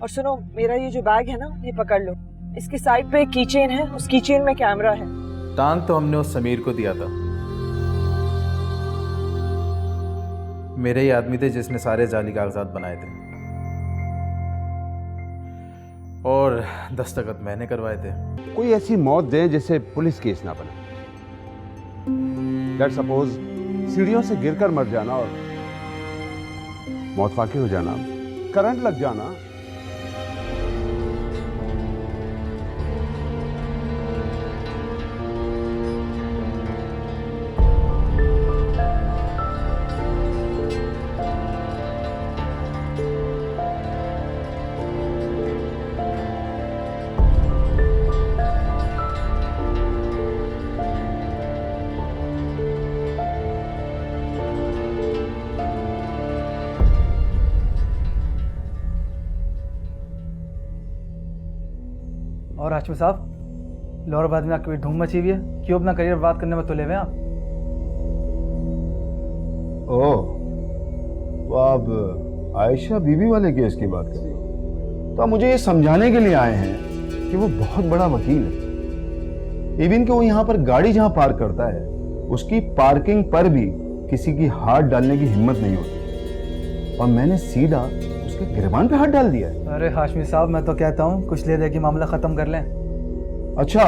और सुनो, मेरा ये जो बैग है ना, ये पकड़ लो। इसकी साइड पे एक की चेन है, उस की चेन में कैमरा है। टांग तो हमने उस समीर को दिया था। मेरे ही आदमी थे जिसने सारे जाली कागजात बनाए थे और दस्तखत मैंने करवाए थे। कोई ऐसी मौत दें जिससे पुलिस केस ना बने। लेट्स सपोज सीढ़ियों से गिरकर मर जाना और मौत वाकई हो जाना, करंट लग जाना। और हाशिम साहब, लाहौराबाद में आपकी धूम मची हुई है, क्यों अपना करियर बर्बाद करने में तुले हुए हैं आप? ओह, तो आप आयशा बीबी वाले केस की बात कर रहे हो? तो आप मुझे ये समझाने के लिए आए हैं कि वो बहुत बड़ा वकील है। इवन कि वो यहाँ पर गाड़ी जहाँ पार्क करता है, उसकी पार्किंग पर भी किसी की हाथ डालने की हिम्मत नहीं होती, और मैंने सीधा उसके गिरबान पे हाथ डाल दिया है। अरे हाशमी साहब, मैं तो कहता हूँ कुछ ले दे के मामला खत्म कर लें। अच्छा,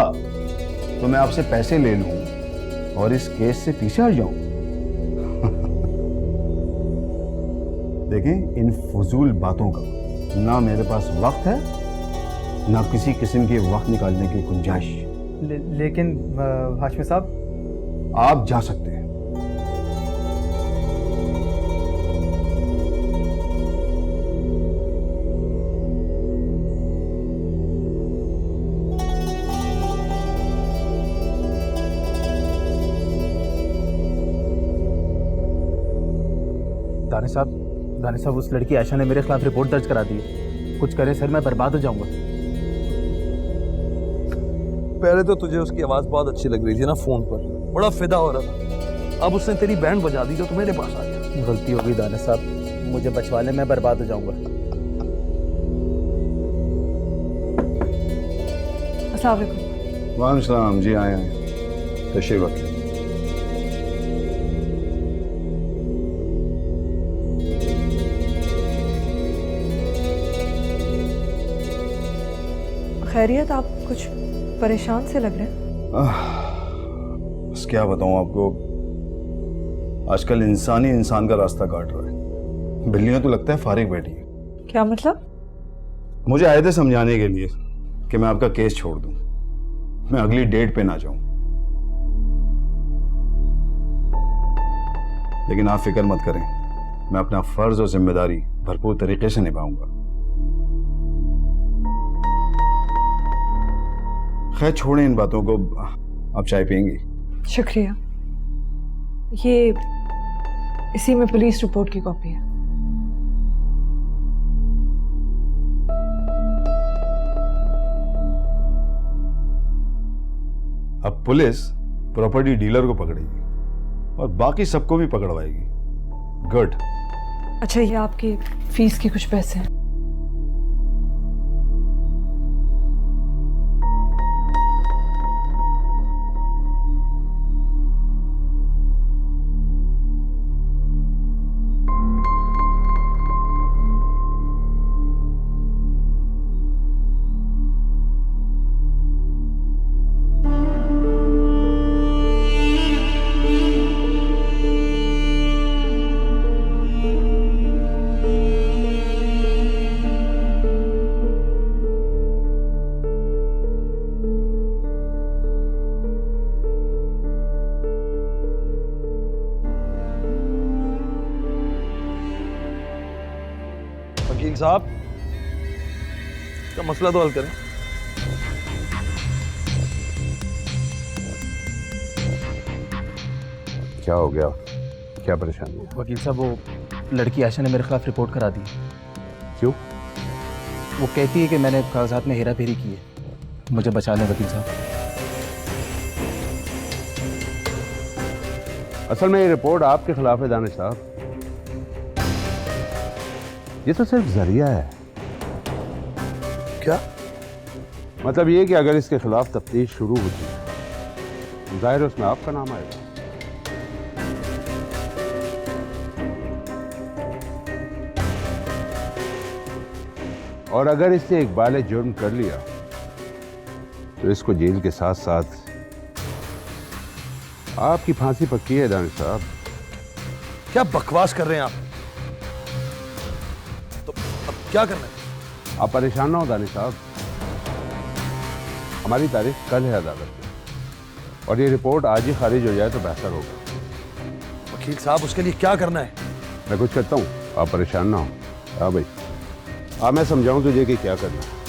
तो मैं आपसे पैसे ले लूं और इस केस से पीछे हट जाऊं? देखें, इन फजूल बातों का ना मेरे पास वक्त है, ना किसी किस्म के वक्त निकालने की गुंजाइश। लेकिन हाशमी साहब, आप जा सकते हैं। दानिश साहब, उस लड़की आयशा ने मेरे खिलाफ रिपोर्ट दर्ज करा दी है। कुछ करे सर, मैं बर्बाद हो जाऊंगा। पहले तो तुझे उसकी आवाज बहुत अच्छी लग रही थी ना फोन पर, बड़ा फिदा हो रहा था। अब उसने तेरी बैंड बजा दी तो मेरे पास आ गया। गलती हो गई दानिश साहब, मुझे बचवा ले, मैं बर्बाद हो जाऊंगा। अस्सलाम वालेकुम। वालेकुम सलाम। जी आए हैं, तशरीफ रखिए। खैरियत, आप कुछ परेशान से लग रहे हैं। बस क्या बताऊं आपको, आजकल इंसान ही इंसान का रास्ता काट रहा है। बिल्लियां तो लगता है फारिग बैठी है। क्या मतलब? मुझे आए थे समझाने के लिए कि मैं आपका केस छोड़ दूं, मैं अगली डेट पे ना जाऊं। लेकिन आप फिक्र मत करें, मैं अपना फर्ज और जिम्मेदारी भरपूर तरीके से निभाऊंगा। खैर छोड़ें इन बातों को, आप चाय पियेंगी? शुक्रिया। ये इसी में पुलिस रिपोर्ट की कॉपी है। अब पुलिस प्रॉपर्टी डीलर को पकड़ेगी और बाकी सबको भी पकड़वाएगी। गुड। अच्छा, ये आपकी फीस के कुछ पैसे हैं। वकील साहब, का मसला तो हल करें। क्या हो गया? क्या परेशानी है? वकील साहब, वो लड़की आयशा ने मेरे खिलाफ रिपोर्ट करा दी। क्यों? वो कहती है कि मैंने कागजात में हेरा फेरी की है। मुझे बचा लें वकील साहब। असल में ये रिपोर्ट आपके खिलाफ है दानिश साहब। ये तो सिर्फ जरिया है। क्या? मतलब ये कि अगर इसके खिलाफ तफ्तीश शुरू होती है, जाहिर है उसमें आपका नाम आएगा। और अगर इसने इकबाल जुर्म कर लिया तो इसको जेल के साथ साथ आपकी फांसी पक्की है दानिश साहब। क्या बकवास कर रहे हैं आप? तो अब क्या करना है? आप परेशान ना हो दानिश साहब, हमारी तारीख कल है अदालत में, और ये रिपोर्ट आज ही खारिज हो जाए तो बेहतर होगा। वकील साहब, उसके लिए क्या करना है? मैं कुछ करता हूँ, आप परेशान ना हो। हाँ भाई, हाँ मैं समझाऊं तुझे कि क्या करना है।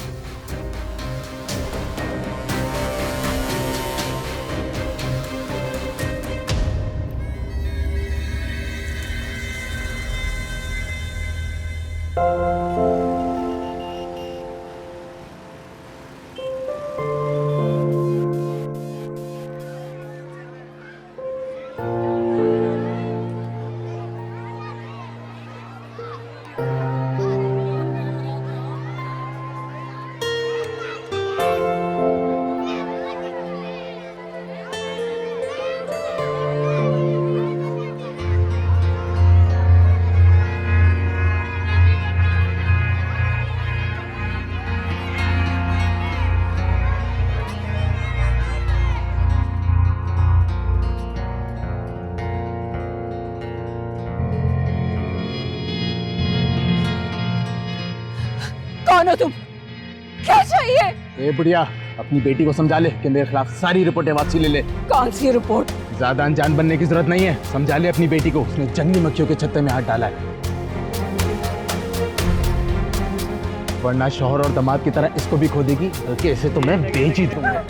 कौन हो तुम? क्या चाहिए? ए बुढ़िया, अपनी बेटी को समझा ले कि मेरे खिलाफ सारी रिपोर्टें वापसी ले ले। कौन सी रिपोर्ट? ज्यादा अनजान बनने की जरूरत नहीं है, समझा ले अपनी बेटी को, उसने जंगली मक्खियों के छत्ते में हाथ डाला है। वरना शौहर और दामाद की तरह इसको भी खो देगी, बल्कि इसे तो मैं बेच ही दूंगा।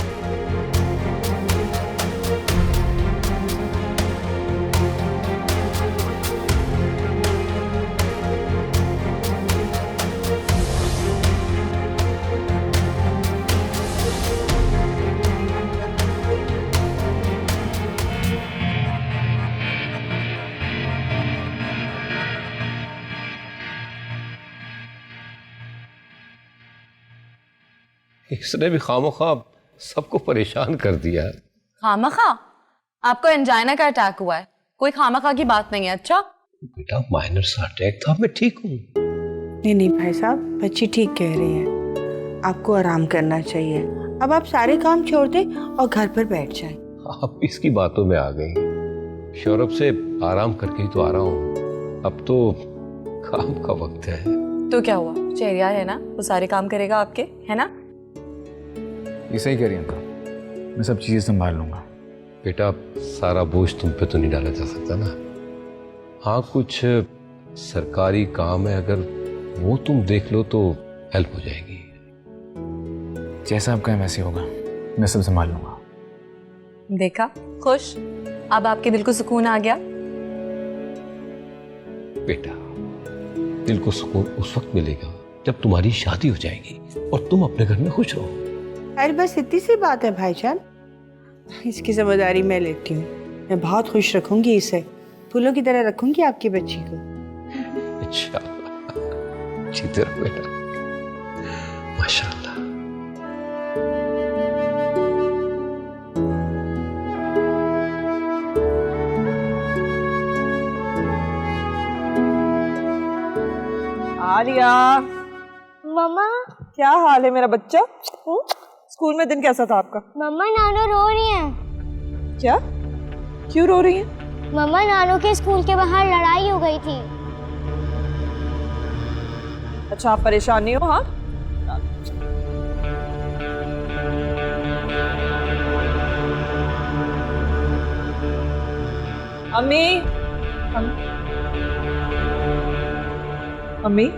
इसने भी खामोखा सबको परेशान कर दिया। खामखा? आपको एंजाइना का अटैक हुआ है, कोई खामखा की बात नहीं है। अच्छा बेटा, माइनर सा अटैक था, मैं ठीक हूँ। नहीं नहीं भाई साहब, बच्ची ठीक कह रही है, आपको आराम करना चाहिए। अब आप सारे काम छोड़ दें और घर पर बैठ जाएं। आप इसकी बातों में आ गई। शौरभ से आराम करके ही तो आ रहा हूँ, अब तो काम का वक्त है। तो क्या हुआ, चेहरिया है ना, वो सारे काम करेगा आपके, है ना? ये सही कह रही है अंकल, मैं सब चीजें संभाल लूंगा। बेटा, सारा बोझ तुम पे तो नहीं डाला जा सकता ना। हाँ, कुछ सरकारी काम है, अगर वो तुम देख लो तो हेल्प हो जाएगी। जैसा आप कहें वैसे होगा, मैं सब संभाल लूंगा। देखा, खुश? अब आपके दिल को सुकून आ गया? बेटा, दिल को सुकून उस वक्त मिलेगा जब तुम्हारी शादी हो जाएगी और तुम अपने घर में खुश रहो। अरे बस इतनी सी बात है भाईजान, इसकी जिम्मेदारी मैं लेती हूँ। मैं बहुत खुश रखूंगी इसे, फूलों की तरह रखूंगी आपकी बच्ची को। इंशाअल्लाह, जीते रहो बेटा, माशाअल्लाह। आलिया, मम्मा, क्या हाल है मेरा बच्चा? स्कूल में दिन कैसा था आपका? मम्मा नानो रो रही हैं। क्या? क्यों रो रही हैं? मम्मा, नानो के स्कूल के बाहर लड़ाई हो गई थी। अच्छा, आप परेशान नहीं हो? हाँ, अम्मी, अम्मी,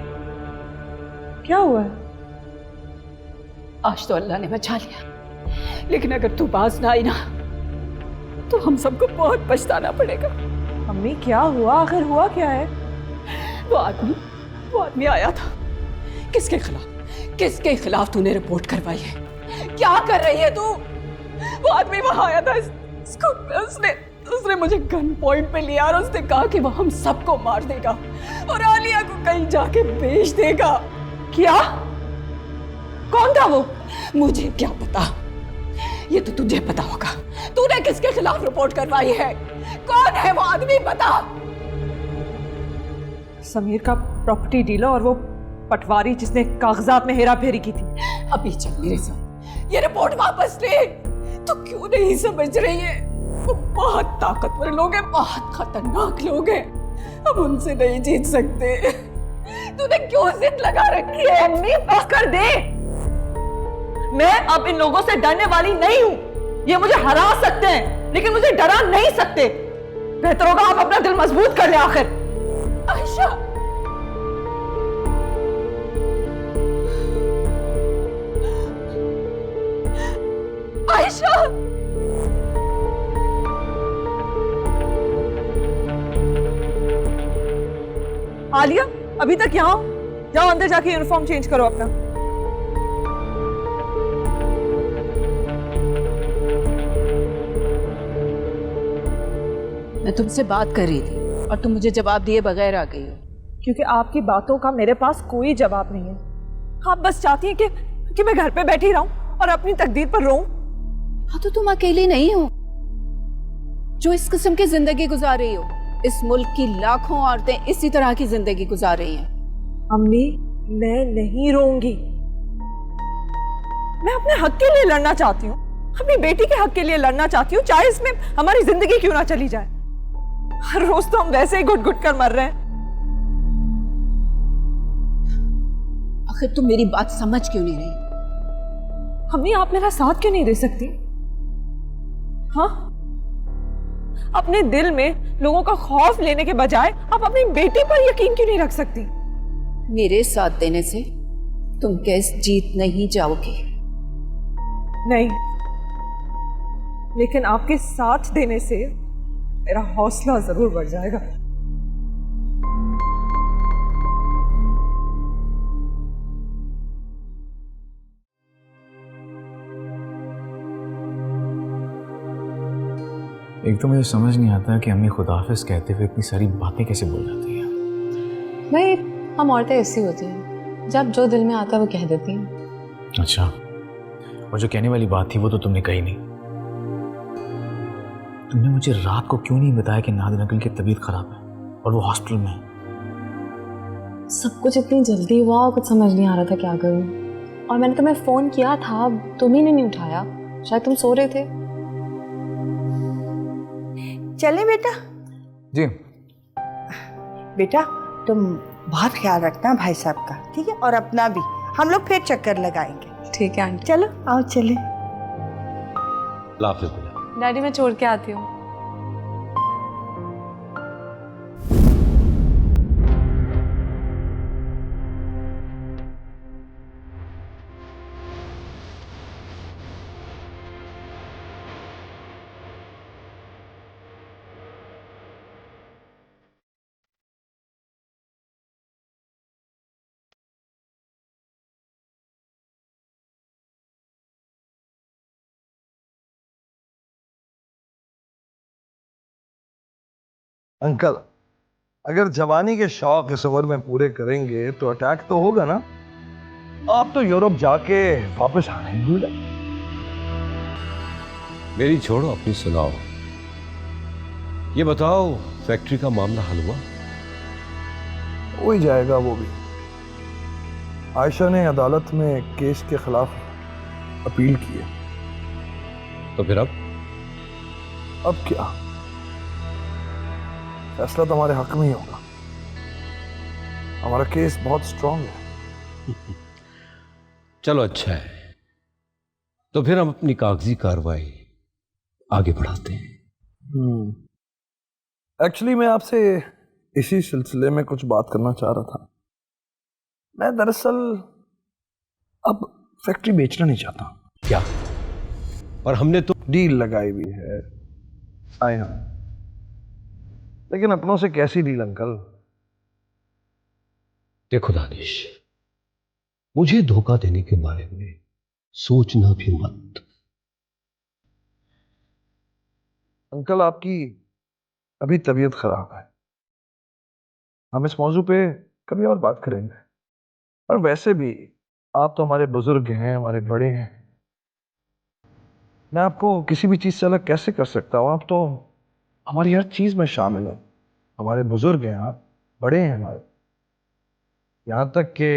क्या हुआ है? आज तो अल्लाह ने बचा लिया, लेकिन अगर तू बाज ना आई ना तो हम सबको बहुत पछताना पड़ेगा। अम्मी, क्या हुआ? आखिर हुआ क्या है? वो आदमी आया था। किसके खिलाफ तूने रिपोर्ट करवाई है? क्या कर रही है तू? वो आदमी वहां आया था उसने मुझे गन पॉइंट पे लिया और उसने कहा कि वो हम सबको मार देगा और आलिया को कहीं जाके बेच देगा। क्या? कौन था वो? मुझे क्या पता, ये तो तुझे पता होगा। तूने किसके खिलाफ रिपोर्ट करवाई है? कौन है वो आदमी, बता। समीर का प्रॉपर्टी डीलर और वो पटवारी जिसने कागजात में हेरा फेरी की थी। अभी चल मेरे साथ, ये रिपोर्ट वापस ले। तो क्यों नहीं समझ रही है? वो बहुत ताकतवर लोग हैं, बहुत खतरनाक लोग हैं, हम उनसे नहीं जीत सकते। तूने क्यों जिद लगा रखी है? अम्मी बस कर दे। मैं अब इन लोगों से डरने वाली नहीं हूँ। ये मुझे हरा सकते हैं लेकिन मुझे डरा नहीं सकते। बेहतर होगा आप अपना दिल मजबूत कर ले आखिर। आयशा, आयशा, आलिया अभी तक यहाँ हो? जाओ अंदर जाके यूनिफॉर्म चेंज करो अपना। मैं तुमसे बात कर रही थी और तुम मुझे जवाब दिए बगैर आ गई हो। क्योंकि आपकी बातों का मेरे पास कोई जवाब नहीं है। आप बस चाहती हैं कि मैं घर पे बैठी रहूं और अपनी तकदीर पर रोऊं। हाँ, तो तुम अकेली नहीं हो जो इस किस्म की जिंदगी गुजार रही हो। इस मुल्क की लाखों औरतें इसी तरह की जिंदगी गुजार रही हैं। अम्मी मैं नहीं रोऊंगी। मैं अपने हक के लिए लड़ना चाहती हूँ, अपनी बेटी के हक के लिए लड़ना चाहती हूँ, चाहे इसमें हमारी जिंदगी क्यों ना चली जाए। हर रोज तो हम वैसे ही घुट घुट कर मर रहे हैं। आखिर तुम मेरी बात समझ क्यों नहीं रही? अम्मी आप मेरा साथ क्यों नहीं दे सकती? हाँ, अपने दिल में लोगों का खौफ लेने के बजाय आप अपनी बेटी पर यकीन क्यों नहीं रख सकती? मेरे साथ देने से तुम केस जीत नहीं जाओगी। नहीं, लेकिन आपके साथ देने से मेरा हौसला जरूर बढ़ जाएगा। एक तो मुझे समझ नहीं आता कि अम्मी खुदाफिज कहते हुए इतनी सारी बातें कैसे बोल जाती हैं। भाई हम औरतें ऐसी होती हैं, जब जो दिल में आता है वो कह देती हैं। अच्छा, और जो कहने वाली बात थी वो तो तुमने कही नहीं। तुमने मुझे रात को क्यों नहीं बताया कि नादिर अंकल की तबीयत खराब है और वो हॉस्पिटल में है? सब कुछ इतनी जल्दी हुआ, कुछ समझ नहीं आ रहा था क्या करूं। और मैंने तुम्हें फोन किया था, तुम ही ने नहीं उठाया। शायद तुम सो रहे थे। चले बेटा। जी बेटा तुम बहुत ख्याल रखना भाई साहब का, ठीक है, और अपना भी। हम लोग फिर चक्कर लगाएंगे। ठीक है आंटी। चलो आओ चले। हाफिज बेटा। डैडी मैं छोड़ के आती हूँ। अंकल, अगर जवानी के शौक इस उम्र में पूरे करेंगे तो अटैक तो होगा ना। आप तो यूरोप जाके वापस आने ही भूल गए। मेरी छोड़ो, अपनी सुनाओ। ये बताओ, फैक्ट्री का मामला हल हुआ? हो ही जाएगा वो भी। आयशा ने अदालत में केस के खिलाफ अपील की है। तो फिर अब क्या, फैसला तो हमारे हक में ही होगा। हमारा केस बहुत स्ट्रांग है। चलो अच्छा है, तो फिर हम अपनी कागजी कार्रवाई आगे बढ़ाते हैं। एक्चुअली मैं आपसे इसी सिलसिले में कुछ बात करना चाह रहा था। मैं दरअसल अब फैक्ट्री बेचना नहीं चाहता। क्या? और हमने तो डील लगाई हुई है। आए हाँ, लेकिन अपनों से कैसी डील अंकल? देखो दानिश, मुझे धोखा देने के बारे में सोचना भी मत। अंकल आपकी अभी तबीयत खराब है, हम इस मौजू पे कभी और बात करेंगे। और वैसे भी आप तो हमारे बुजुर्ग हैं, हमारे बड़े हैं। मैं आपको किसी भी चीज से अलग कैसे कर सकता हूँ? आप तो हमारी हर चीज में शामिल हो। हमारे बुजुर्ग हैं आप, बड़े हैं हमारे। यहां तक कि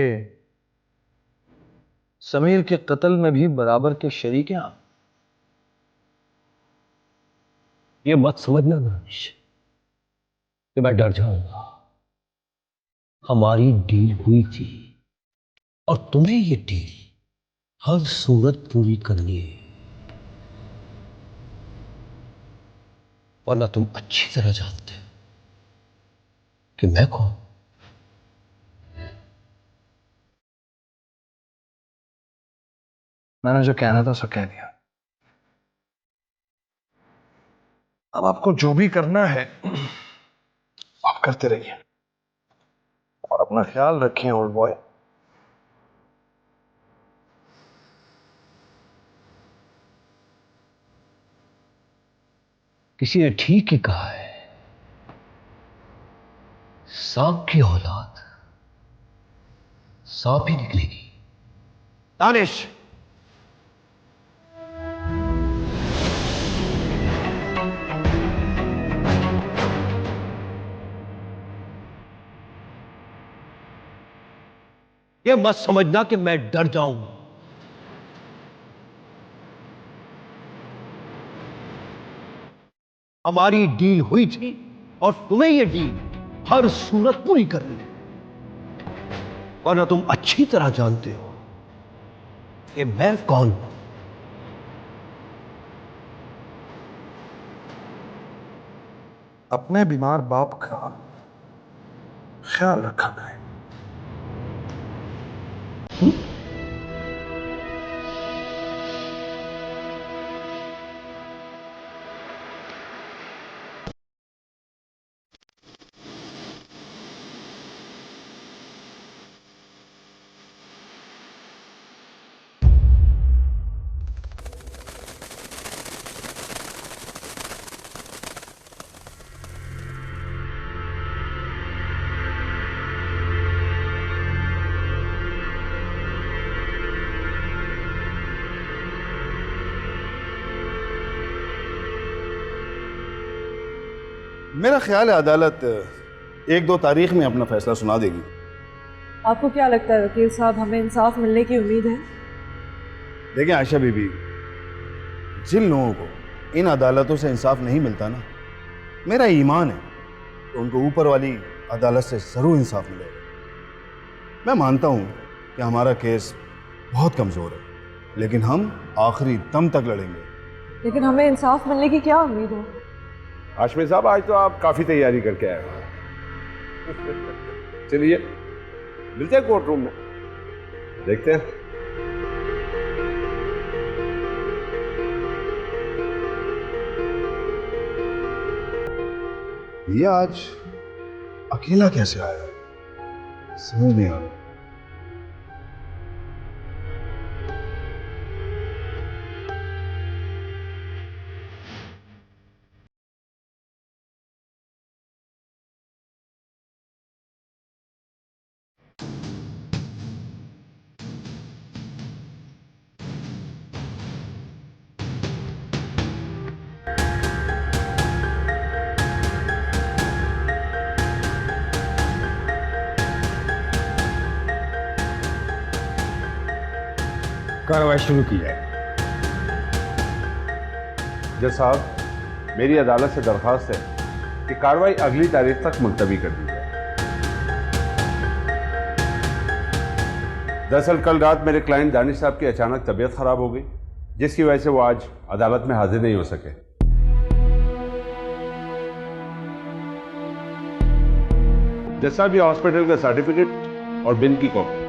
समीर के कत्ल में भी बराबर के शरीक हैं आप। ये मत समझना दानिश कि मैं डर जाऊंगा। हमारी डील हुई थी और तुम्हें ये डील हर सूरत पूरी करनी है, वरना तुम अच्छी तरह जानते हो कि मैं कौन। मैंने जो कहना था सो कह दिया। अब आपको जो भी करना है आप करते रहिए, और अपना ख्याल रखें ओल्ड बॉय। किसी ने ठीक ही कहा है, सांप की औलाद सांप ही निकलेगी। दानिश, ये मत समझना कि मैं डर जाऊं। हमारी डील हुई थी और तुम्हें ये डील हर सूरत पूरी करनी है, वरना तुम अच्छी तरह जानते हो कि मैं कौन हूं। अपने बीमार बाप का ख्याल रखा करें। मेरा ख्याल है अदालत 1-2 तारीख में अपना फैसला सुना देगी। आपको क्या लगता है वकील साहब, हमें इंसाफ मिलने की उम्मीद है? देखिए आयशा बीबी, जिन लोगों को इन अदालतों से इंसाफ नहीं मिलता ना, मेरा ईमान है तो उनको ऊपर वाली अदालत से ज़रूर इंसाफ मिलेगा। मैं मानता हूँ कि हमारा केस बहुत कमज़ोर है, लेकिन हम आखिरी दम तक लड़ेंगे। लेकिन हमें इंसाफ मिलने की क्या उम्मीद है? हाशमी साहब, आज तो आप काफी तैयारी करके आए हो। चलिए मिलते हैं कोर्ट रूम में, देखते हैं। ये आज अकेला कैसे आया, समझ नहीं आ रहा। कार्रवाई शुरू की जाए। जज साहब, मेरी अदालत से दरख्वास्त है कि कार्रवाई अगली तारीख तक मुलतवी कर दी जाए। दरअसल कल रात मेरे क्लाइंट दानिश साहब की अचानक तबीयत खराब हो गई, जिसकी वजह से वो आज अदालत में हाजिर नहीं हो सके। जज साहब, ये हॉस्पिटल का सर्टिफिकेट और बिल की कॉपी।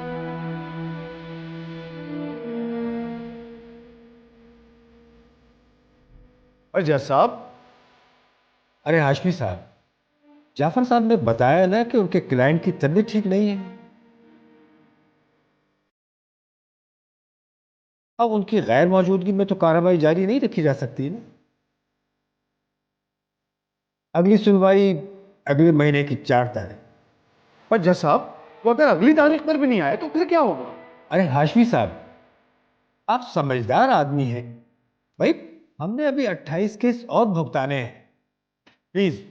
और जज साहब, अरे हाशमी साहब, जाफर साहब ने बताया ना कि उनके क्लाइंट की तबीयत ठीक नहीं है। अब उनकी गैर मौजूदगी में तो कार्रवाई जारी नहीं रखी जा सकती ना। अगली सुनवाई अगले महीने की 4 तारीख। पर जज साहब, वो अगर अगली तारीख पर भी नहीं आए तो फिर क्या होगा? अरे हाशमी साहब, आप समझदार आदमी हैं भाई। हमने अभी 28 केस और भुगताने हैं, प्लीज।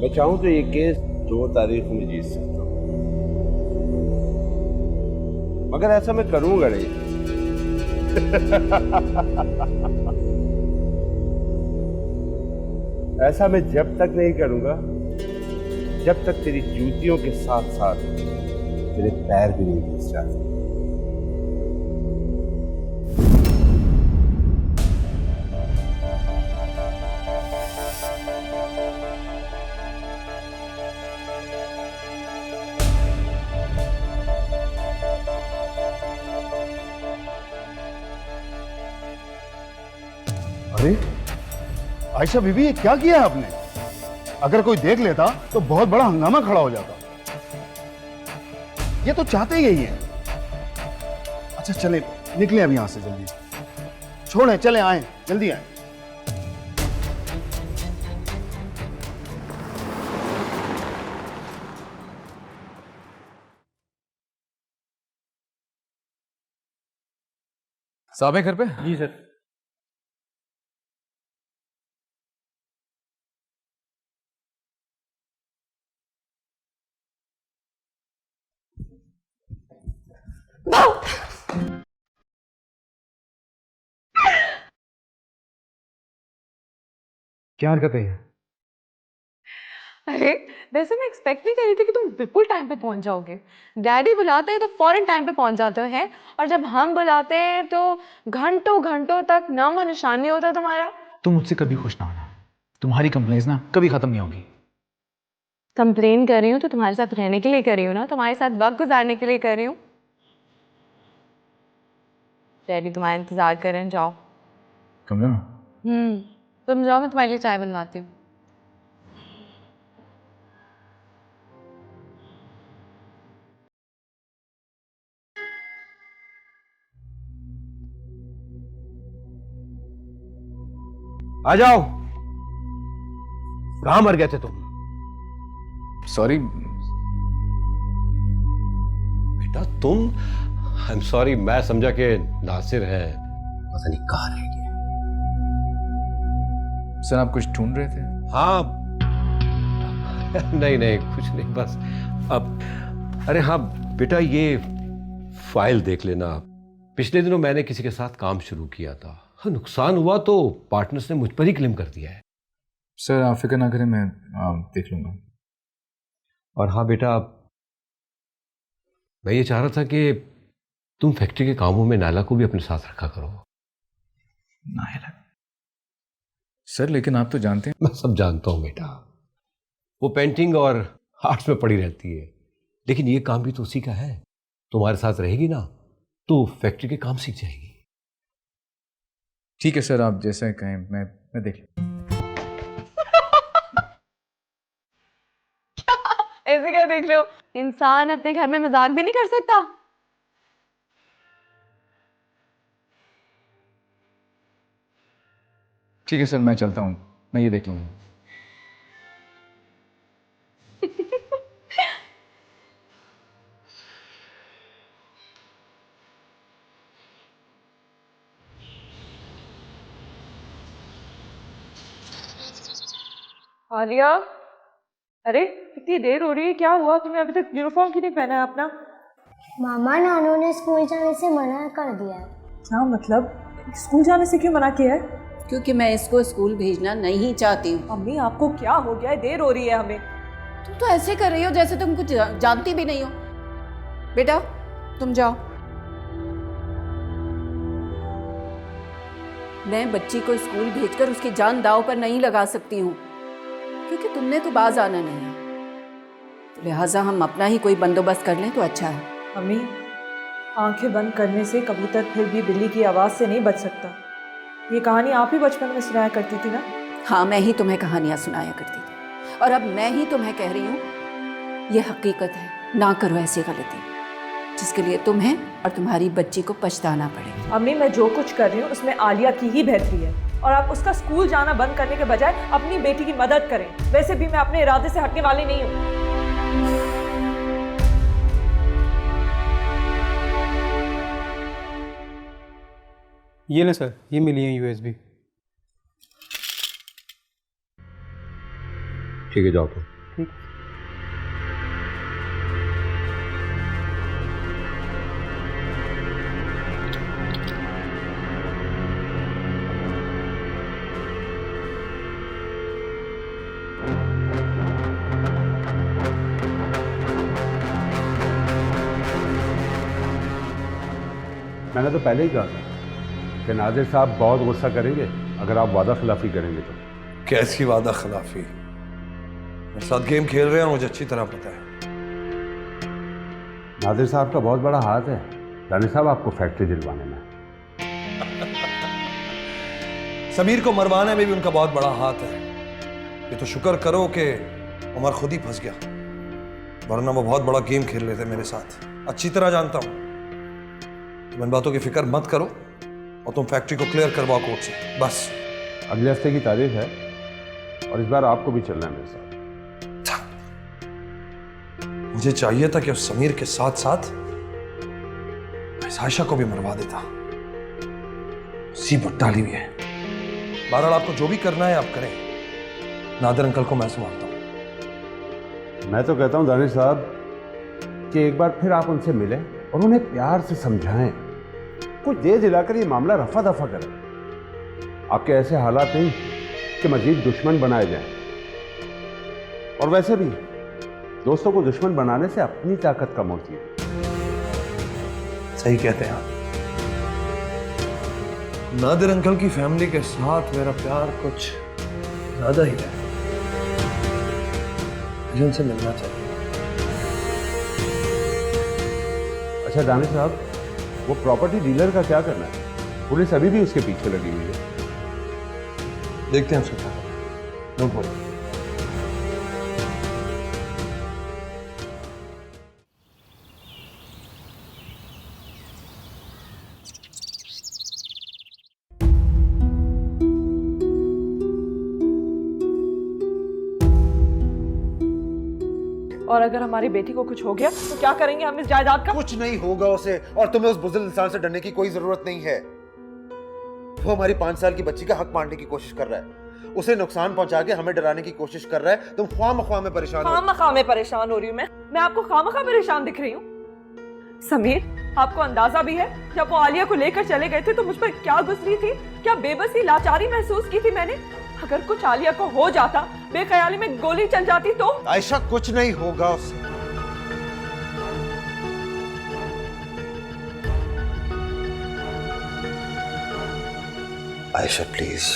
मैं चाहूं तो ये केस 2 तारीख में जीत सकता हूं, मगर ऐसा मैं करूंगा नहीं। ऐसा मैं जब तक नहीं करूंगा जब तक तेरी जूतियों के साथ साथ तेरे पैर भी नहीं घिस जाते। अरे आयशा बीबी, ये क्या किया आपने? अगर कोई देख लेता तो बहुत बड़ा हंगामा खड़ा हो जाता। ये तो चाहते ही यही है। अच्छा चले, निकले अब यहां से जल्दी। छोड़े, चले, आए, जल्दी आए। साहब है घर पे? जी सर। क्या हरकत है ये? अरे वैसे मैं एक्सपेक्ट नहीं कर रही थी कि तुम बिल्कुल टाइम पे पहुंच जाओगे। डैडी बुलाते हैं तो फौरन टाइम पे पहुंच जाते हैं, और जब हम बुलाते हैं तो घंटों घंटों तक नामो निशान नहीं होता तुम्हारा। तुम मुझसे कभी खुश ना होना, तुम्हारी कंप्लेंट्स ना कभी खत्म नहीं होगी। कंप्लेन कर रही हूँ तो तुम्हारे साथ रहने के लिए कर रही हूँ ना, तुम्हारे साथ वक्त गुजारने के लिए कर रही हूँ। डैडी तुम्हारा इंतजार कर रहे हैं, जाओ। कमरे में? तुम जाओ, मैं तुम्हारे लिए चाय बनवाती हूँ। आ जाओ। कहां मर गए थे तुम? सॉरी बेटा तुम, आई एम सॉरी, मैं समझा कि नासिर है, पता नहीं कहां रह गए। सर आप कुछ ढूंढ रहे थे? हाँ नहीं नहीं कुछ नहीं, बस अब अरे हाँ बेटा, ये फाइल देख लेना। पिछले दिनों मैंने किसी के साथ काम शुरू किया था, नुकसान हुआ तो पार्टनर्स ने मुझ पर ही क्लेम कर दिया है। सर आप फिक्र ना करें, मैं देख लूंगा। और हाँ बेटा, मैं ये चाह रहा था कि तुम फैक्ट्री के कामों में नायला को भी अपने साथ रखा करो। नायला? सर लेकिन आप तो जानते हैं। मैं सब जानता हूं बेटा, वो पेंटिंग और आर्ट्स में पड़ी रहती है, लेकिन ये काम भी तो उसी का है। तुम्हारे साथ रहेगी ना तो फैक्ट्री के काम सीख जाएगी। ठीक है सर, आप जैसा कहें, मैं देख लूँ। ऐसे क्या देख लो, इंसान अपने घर में मजाक भी नहीं कर सकता। ठीक है सर, मैं चलता हूँ, मैं ये देख लूँगा। आलिया, अरे कितनी देर हो रही है, क्या हुआ? तुम्हें अभी तक यूनिफॉर्म क्यों नहीं पहना है अपना? मामा, नानू ने स्कूल जाने से मना कर दिया है। क्या मतलब? स्कूल जाने से क्यों मना किया है? क्योंकि मैं इसको स्कूल भेजना नहीं चाहती हूँ। मम्मी आपको क्या हो गया है? देर हो रही है हमें। तुम तो ऐसे कर रही हो जैसे तुम कुछ जानती भी नहीं हो। बेटा तुम जाओ, मैं बच्ची को स्कूल भेजकर उसकी जान दांव पर नहीं लगा सकती हूँ, क्योंकि तुमने तो बाज आना नहीं है। तो लिहाजा हम अपना ही कोई बंदोबस्त कर लें तो अच्छा है। अम्मी, आंखें बंद करने से कबूतर फिर भी बिल्ली की आवाज़ से नहीं बच सकता। ये कहानी आप ही बचपन में सुनाया करती थी ना? हाँ, मैं ही तुम्हें कहानियाँ सुनाया करती थी, और अब मैं ही तुम्हें कह रही हूँ, ये हकीकत है। ना करो ऐसी गलती जिसके लिए तुम्हें और तुम्हारी बच्ची को पछताना पड़े। अम्मी, मैं जो कुछ कर रही हूँ उसमें आलिया की ही बेहतरी है, और आप उसका स्कूल जाना बंद करने के बजाय अपनी बेटी की मदद करें। वैसे भी मैं अपने इरादे से हटने वाली नहीं हूँ। ये ले सर, ये मिली है USB। ठीक है, जाओ तुम। ठीक। मैंने तो पहले ही कहा था कि नादिर साहब बहुत गुस्सा करेंगे अगर आप वादा खिलाफी करेंगे तो। कैसी वादा खिलाफी? मेरे साथ गेम खेल रहे हैं और मुझे अच्छी तरह पता है। नादिर साहब का बहुत बड़ा हाथ है दानिश साहब आपको फैक्ट्री दिलवाने में। समीर को मरवाने में भी उनका बहुत बड़ा हाथ है। ये तो शुक्र करो कि उमर खुद ही फंस गया, वरना वो बहुत बड़ा गेम खेल रहे थे मेरे साथ। अच्छी तरह जानता हूं। तुम इन बातों की फिक्र मत करो और तुम फैक्ट्री को क्लियर करवाओ कोर्ट से, बस। अगले हफ्ते की तारीख है और इस बार आपको भी चलना है मेरे साथ। मुझे चाहिए था कि उस समीर के साथ साथ आयशा को भी मरवा देता। मुसीबत डाली हुई है। बहरहाल आपको जो भी करना है आप करें। नादिर अंकल को मैं संभालता हूं। मैं तो कहता हूं दानिश साहब कि एक बार फिर आप उनसे मिलें और उन्हें प्यार से समझाएं, कुछ दे दिलाकर ये मामला रफा दफा करें। आपके ऐसे हालात नहीं कि मजीद दुश्मन बनाए जाएं। और वैसे भी दोस्तों को दुश्मन बनाने से अपनी ताकत कम होती है। सही कहते हैं आप। नादिर अंकल की फैमिली के साथ मेरा प्यार कुछ ज्यादा ही है। मुझे उनसे मिलना चाहिए। अच्छा दानिश साहब, वो प्रॉपर्टी डीलर का क्या करना है? पुलिस अभी भी उसके पीछे लगी हुई है। देखते हैं उसका क्या करना है। Don't worry. और अगर हमारी बेटी को कुछ हो गया तो क्या करेंगे हम इस जायदाद का? कुछ नहीं होगा उसे, और तुम्हें उस बुजुर्ग इंसान से डरने की कोई जरूरत नहीं है। वो हमारी 5 साल की बच्ची का हक मारने की कोशिश कर रहा है। उसे नुकसान पहुंचा के हमें डराने की कोशिश कर रहा है। तुम ख्वाम में परेशान हो। खामखा में परेशान हो रही हूँ मैं आपको खामखा परेशान दिख रही हूँ? समीर, आपको अंदाजा भी है जब वो आलिया को लेकर चले गए थे तो मुझ पर क्या गुजरी थी, क्या बेबसी लाचारी महसूस की थी मैंने। अगर कुछ आलिया को हो जाता, बेख्याली में गोली चल जाती तो? आयशा, कुछ नहीं होगा उसे। आयशा प्लीज,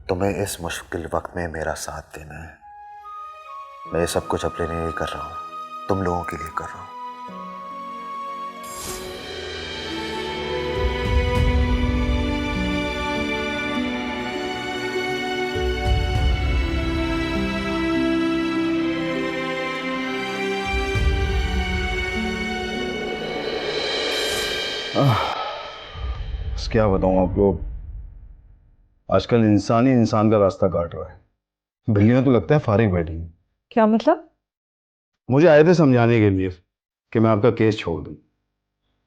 तुम्हें इस मुश्किल वक्त में मेरा साथ देना है। मैं ये सब कुछ अपने लिए नहीं कर रहा हूं, तुम लोगों के लिए कर रहा हूं। क्या बताऊं आप लोग, आजकल इंसान ही इंसान का रास्ता काट रहा है। बिल्लियां तो लगता है फारिग बैठी हैं। क्या मतलब? मुझे आए थे समझाने के लिए कि मैं आपका केस छोड़ दूं,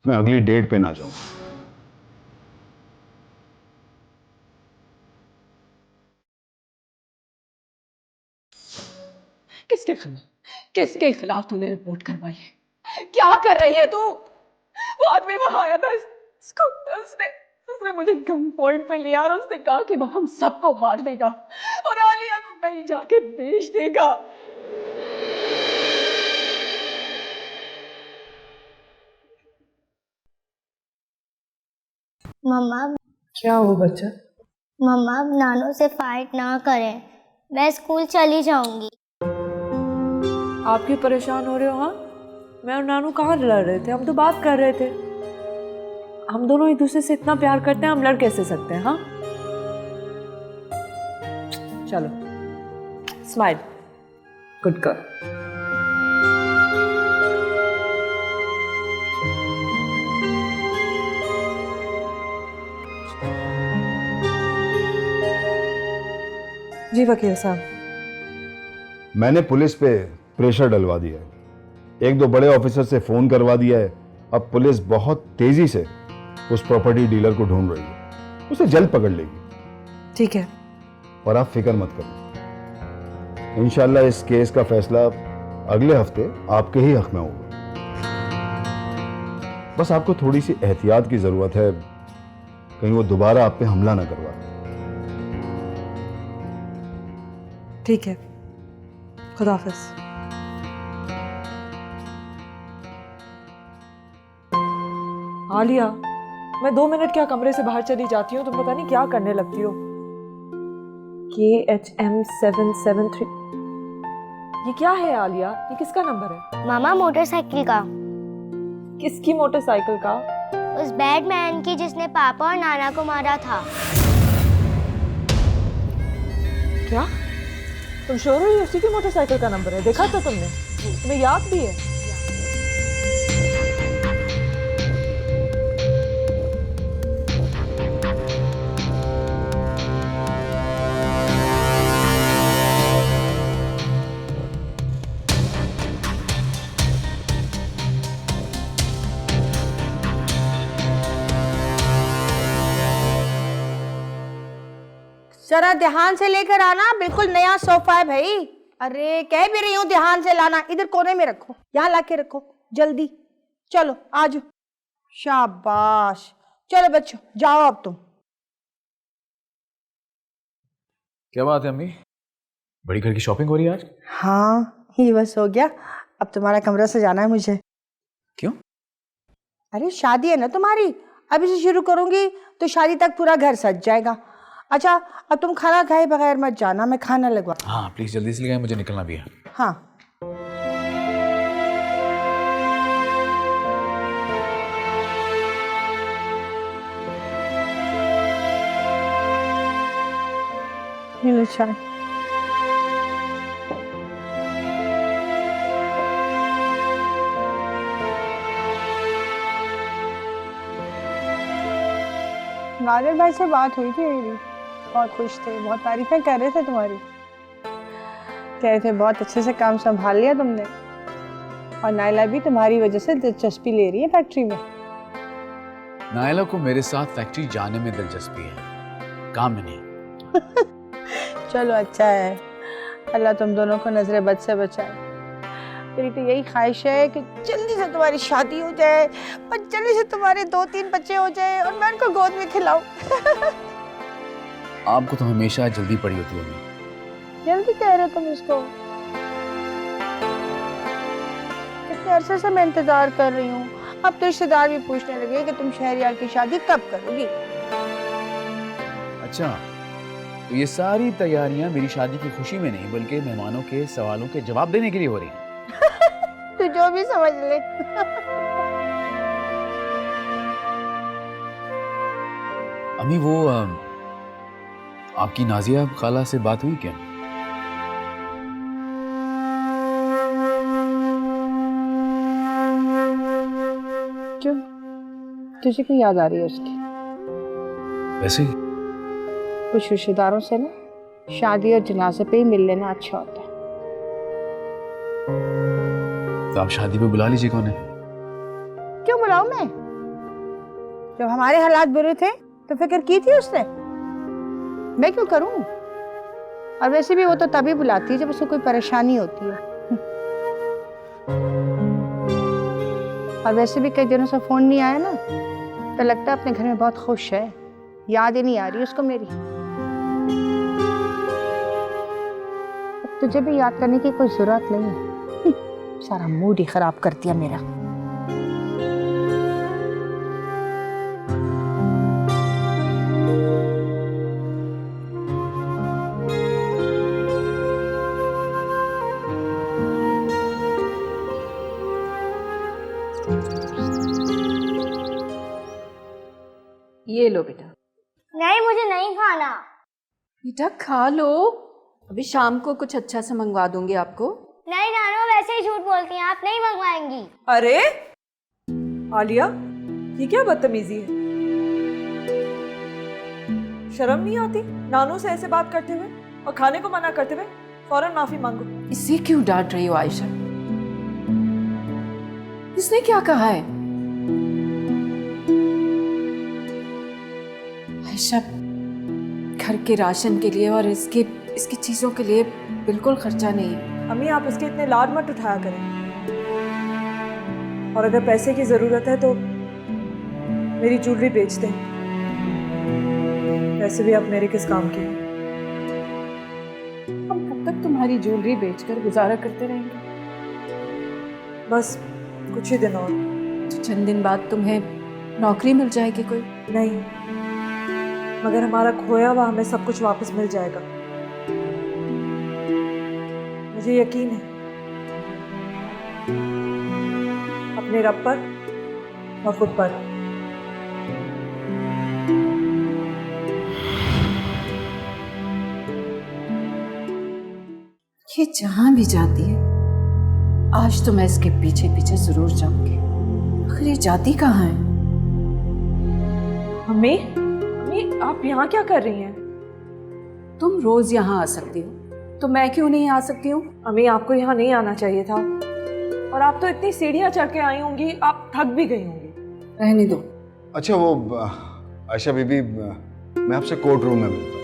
मैं अगली डेट पे ना जाऊं। किसके खिलाफ तूने रिपोर्ट करवाई है? क्या कर रही है तू? वो आदमी वहां आया था, उसने मुझे गन पॉइंट पे लिया और उसने कहा कि वो हम सबको मार देगा और आलिया को कहीं जाके बेच देगा। मम्मा, क्या हो बच्चा? मम्मा अब नानू से फाइट ना करें, मैं स्कूल चली जाऊंगी। आप क्यों परेशान हो रहे हो? हाँ, मैं और नानू कहाँ लड़ रहे थे? हम तो बात कर रहे थे। हम दोनों एक दूसरे से इतना प्यार करते हैं, हम लड़ कैसे सकते हैं? हाँ चलो, स्माइल, गुड गर्ल। जी वकील साहब। मैंने पुलिस पे प्रेशर डलवा दिया है, एक दो बड़े ऑफिसर से फोन करवा दिया है। अब पुलिस बहुत तेजी से उस प्रॉपर्टी डीलर को ढूंढ रही है, उसे जल्द पकड़ लेगी। ठीक है। और आप फिक्र मत करो, इंशाल्लाह इस केस का फैसला अगले हफ्ते आपके ही हक में होगा। बस आपको थोड़ी सी एहतियात की जरूरत है, कहीं वो दोबारा आप पे हमला ना करवा। ठीक है, खुदा हाफिज। आलिया, मैं 2 मिनट क्या कमरे से बाहर चली जाती हूँ, तुम पता नहीं क्या करने लगती हो। KHM 773, ये क्या है आलिया? ये किसका नंबर है? मामा मोटरसाइकिल का। किसकी मोटरसाइकिल का? उस बैडमैन की जिसने पापा और नाना को मारा था। क्या तुम श्योर हो ये उसी की मोटरसाइकिल का नंबर है? देखा था तुमने? तुम्हें याद भी है? जरा ध्यान से लेकर आना, बिल्कुल नया सोफा है भाई। अरे कह भी रही हूँ ध्यान से लाना। इधर कोने में रखो, यहाँ लाके रखो जल्दी। चलो आज, शाबाश। चलो बच्चों जाओ अब तुम। क्या बात है अम्मी, बड़ी घर की शॉपिंग हो रही है आज? हाँ ये बस हो गया, अब तुम्हारा कमरा सजाना है मुझे। क्यों? अरे शादी है ना तुम्हारी, अभी से शुरू करूंगी तो शादी तक पूरा घर सज जाएगा। अच्छा अब तुम खाना खाए बगैर मत जाना, मैं खाना लगवा। हाँ प्लीज जल्दी से ले आए, मुझे निकलना भी है। हाँ ये लो चाय। नादिर भाई से बात हुई थी मेरी, बहुत खुश थे, बहुत तारीफें कर रहे थे तुम्हारी। कह रहे थे बहुत अच्छे से काम संभाल लिया तुमने, और नायला भी तुम्हारी वजह से दिलचस्पी ले रही है फैक्ट्री में। नायला को मेरे साथ फैक्ट्री जाने में दिलचस्पी है, काम में नहीं। चलो अच्छा है, अल्लाह तुम दोनों को नजरे बद से बचाए। मेरी तो यही ख्वाहिश है कि जल्दी से तुम्हारी शादी हो जाए और जल्दी से तुम्हारे 2-3 बच्चे हो जाए और मैं उनको गोद में खिलाऊं। आपको तो हमेशा जल्दी पड़ी होती होगी। जल्दी कह रहे हो तुम इसको? कितने अरसे से मैं इंतजार कर रही हूँ, अब तो रिश्तेदार भी पूछने लगे कि तुम शहरियार की शादी कब करोगी। अच्छा तो ये सारी तैयारियां मेरी शादी की खुशी में नहीं बल्कि मेहमानों के सवालों के जवाब देने के लिए हो रही हैं। तू जो भी समझ ले। अम्मी वो आपकी नाजिया खाला से बात हुई क्या? क्यों, तुझे क्यों याद आ रही है उसकी? वैसे ही कुछ रिश्तेदारों से ना शादी और जनाजे पे ही मिल लेना अच्छा होता है। तो आप शादी पे बुला लीजिएगा उन्हें। क्यों बुलाऊं मैं? जब हमारे हालात बुरे थे तो फिक्र की थी उसने, मैं क्यों करूं? और वैसे भी वो तो तभी बुलाती है जब उसको कोई परेशानी होती है। और वैसे भी कई दिनों से फोन नहीं आया ना, तो लगता है अपने घर में बहुत खुश है, याद ही नहीं आ रही उसको मेरी। अब तुझे भी याद करने की कोई जरूरत नहीं है। सारा मूड ही खराब कर दिया मेरा। बेटा खा लो, अभी शाम को कुछ अच्छा सा मंगवा दूंगी आपको। नहीं नानो, वैसे ही झूठ बोलती हैं आप, नहीं मंगवाएंगी। अरे आलिया, ये क्या बदतमीजी है? शर्म नहीं आती नानू से ऐसे बात करते हुए और खाने को मना करते हुए? फौरन माफी मांगो। इसे क्यों डांट रही हो आयशा? इसने क्या कहा है? आयशा, घर के राशन के लिए और इसकी चीजों के लिए बिल्कुल खर्चा नहीं है। अम्मी, आप इसके इतने लाड मत उठाया करें, और अगर पैसे की जरूरत है तो मेरी ज्वेलरी बेच दें। वैसे भी आप मेरे किस काम के हैं? हम कब तक तुम्हारी ज्वेलरी बेचकर गुजारा करते रहेंगे? बस कुछ ही दिन और। तो चंद दिन बाद तुम्हें नौकरी मिल जाएगी कोई? नहीं, मगर हमारा खोया हुआ हमें सब कुछ वापस मिल जाएगा, मुझे यकीन है अपने रब पर और खुद पर। ये जहां भी जाती है, आज तो मैं इसके पीछे पीछे जरूर जाऊंगी। आखिर ये जाती कहाँ है? अम्मी, अम्मी, आप यहाँ क्या कर रही हैं? तुम रोज यहाँ आ सकती हो, तो मैं क्यों नहीं आ सकती हूँ? अम्मी, आपको यहाँ नहीं आना चाहिए था, और आप तो इतनी सीढ़ियाँ चढ़ के आई होंगी, आप थक भी गई होंगी। रहने दो। अच्छा वो आयशा बीबी, मैं आपसे कोर्ट रूम में मिलता हूँ।